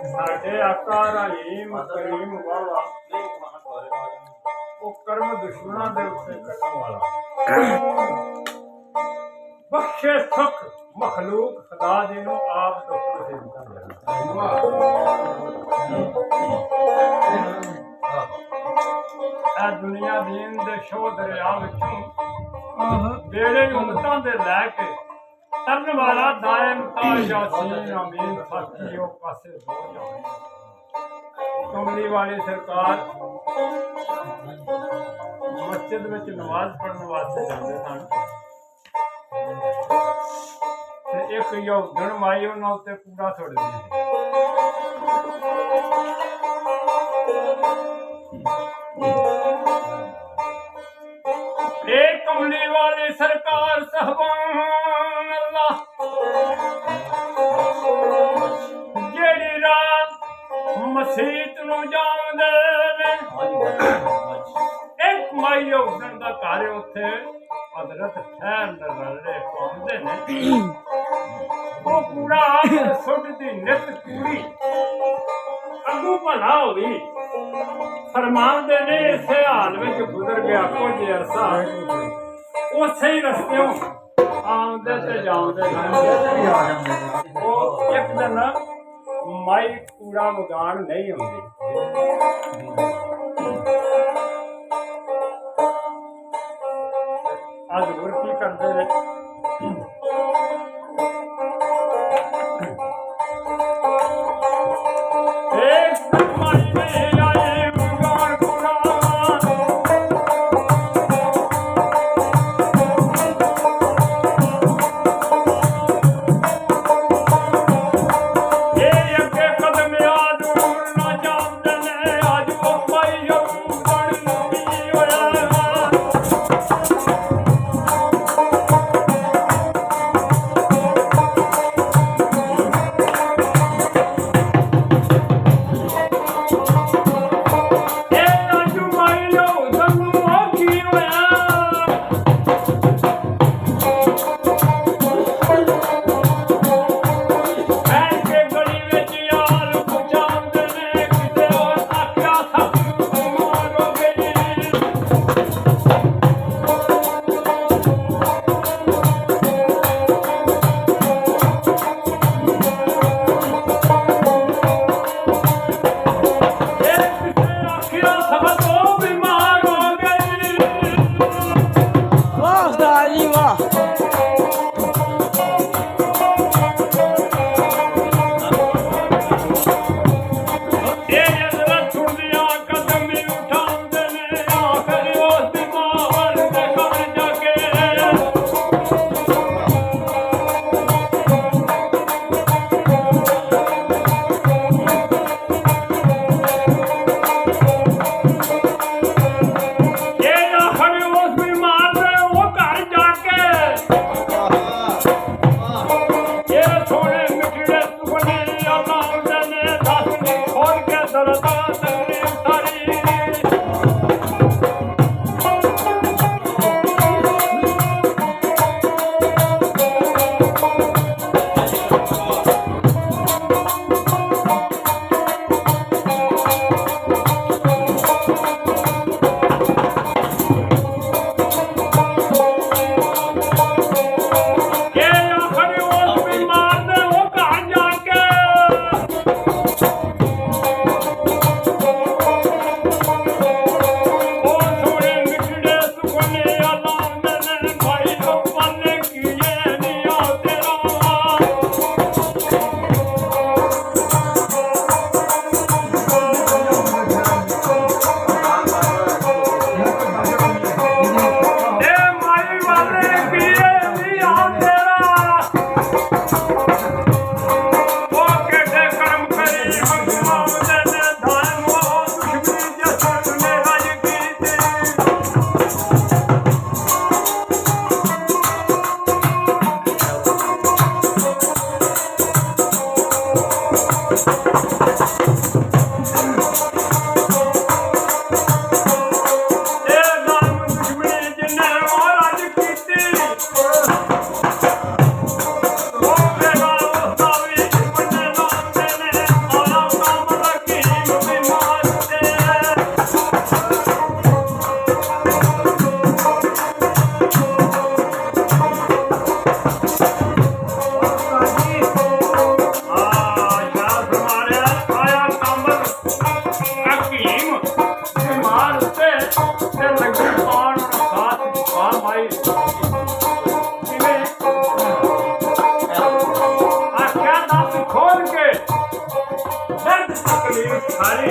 ਸਾਡੇ ਆਕਾ ਰਹੀਮ ਕਰੀਮ ਵਾਲਾ ਉਹ ਕਰਮ ਦੁਸ਼ਮਣਾਂ ਦੇ ਉੱਤੇ ਕੱਟਣ ਵਾਲਾ ਬਖਸ਼ੇ ਸੁਖ ਮਖਲੂਕ ਖੁਦਾ ਜੀ ਨੂੰ ਆਪ ਦੁੱਖ ਦੇ ਇਹ ਦੁਨੀਆ ਦੀਨ ਦੇ ਸ਼ੋਹ ਦਰਿਆ ਵਿੱਚੋਂ ਬੇੜੇ ਉਮਤਾਂ ਦੇ ਲੈ ਕੇ ਤਰਨ ਵਾਲਾ ਦਾਇਮ ਤਾਜਾਸੀਨ ਅਮੀਨ ਸਾਕੀ ਉਹ ਪਾਸੇ ਹੋ ਜਾਵੇ ਕਮਲੀ ਵਾਲੀ ਸਰਕਾਰ ਮਸਜਿਦ ਵਿੱਚ ਨਮਾਜ਼ ਪੜ੍ਹਨ ਵਾਸਤੇ ਜਾਂਦੇ ਸਨ ਤੇ ਇੱਕ ਯੋਧਣ ਮਾਈ ਉਹਨਾਂ ਉੱਤੇ ਕੂੜਾ ਸੁੱਟਦੀ ਸੀ ਇਹ ਕਮਲੀ ਵਾਲੀ ਸਰਕਾਰ ਸਹਿਬਾਨ ਅੱਲਾਹ ਜਿਹੜੀ ਰਾਤ ਮਸੀਤ ਨੂੰ ਜਾਂਦੇ ਨੇ ਇੱਕ ਮਾਈ ਯੋਧਣ ਦਾ ਘਰ ਉੱਥੇ ਹਜ਼ਰਤ ਠਹਿਰ ਨਜ਼ਰੇ ਪਾਉਂਦੇ ਨੇ ਉਹ ਕੂੜਾ ਸੁੱਟਦੀ ਨਿਤ ਕੂੜੀ ਅੱਗੂ ਭਲਾ ਹੋਈ ਫਰਮਾਉਂਦੇ ਨੇ ਇਸੇ ਹਾਲ ਵਿੱਚ ਗੁਜ਼ਰ ਗਿਆ ਕੁਝ ਅਰਸਾ ਉਸੇ ਹੀ ਰਸਤਿਓਂ ਆਉਂਦੇ ਤੇ ਜਾਂਦੇ ਉਹ ਇੱਕ ਦਿਨ ਮਾਈ ਕੂੜਾ ਵਗਾਣ ਨਹੀਂ ਆਉਂਦੀ ਅੱਜ ਹੋਰ ਕੀ ਕਰਦੇ ਨੇ ਲੀਕ ਸਾਰੀ